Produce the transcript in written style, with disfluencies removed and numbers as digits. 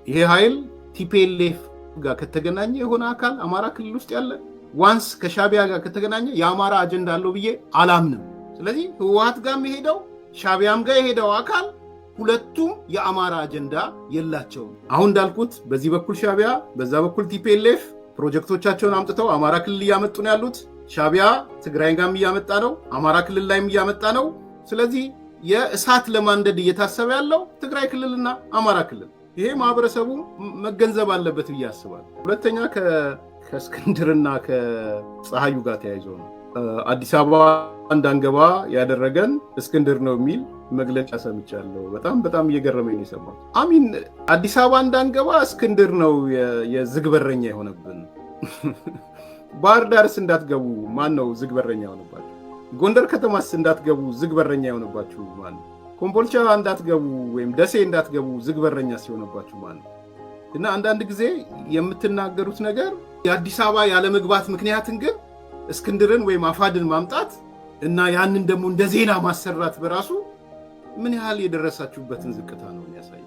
ይሄ ኃይል ቲፒኤልኤፍ ጋር ከተገናኘ የሆነ አካል አማራ ክልል ውስጥ ያለ ዋንስ ከሻቢያ ጋር ከተገናኘ የአማራ አጀንዳ አለው ብዬ አላምንም። ስለዚህ ህወሓት ጋር የሄደው ሻቢያም ጋር የሄደው አካል ሁለቱም የአማራ አጀንዳ የላቸውም። አሁን እንዳልኩት በዚህ በኩል ሻቢያ፣ በዛ በኩል ቲፒኤልኤፍ ፕሮጀክቶቻቸውን አምጥተው አማራ ክልል እያመጡ ነው ያሉት። ሻቢያ ትግራይ ጋርም እያመጣ ነው፣ አማራ ክልል ላይም እያመጣ ነው። ስለዚህ የእሳት ለማንደድ እየታሰበ ያለው ትግራይ ክልልና አማራ ክልል፣ ይሄ ማህበረሰቡ መገንዘብ አለበት ብዬ አስባለሁ። ሁለተኛ ከእስክንድርና ከፀሐዩ ጋር ተያይዞ ነው አዲስ አበባ እንዳንገባ ያደረገን እስክንድር ነው የሚል መግለጫ ሰምቻለሁ። በጣም እየገረመኝ የሰማሁት አሚን አዲስ አበባ እንዳንገባ እስክንድር ነው የዝግበረኛ የሆነብን። ባህር ዳርስ እንዳትገቡ ማን ነው ዝግበረኛ የሆነባችሁ? ጎንደር ከተማስ እንዳትገቡ ዝግበረኛ የሆነባችሁ ማን ነው? ኮምቦልቻ እንዳትገቡ ወይም ደሴ እንዳትገቡ ዝግበረኛ ሲሆነባችሁ ማን ነው? እና አንዳንድ ጊዜ የምትናገሩት ነገር የአዲስ አበባ ያለመግባት ምክንያትን ግን እስክንድርን ወይም አፋድን ማምጣት እና ያንን ደግሞ እንደ ዜና ማሰራት በራሱ ምን ያህል የደረሳችሁበትን ዝቅታ ነው የሚያሳየው።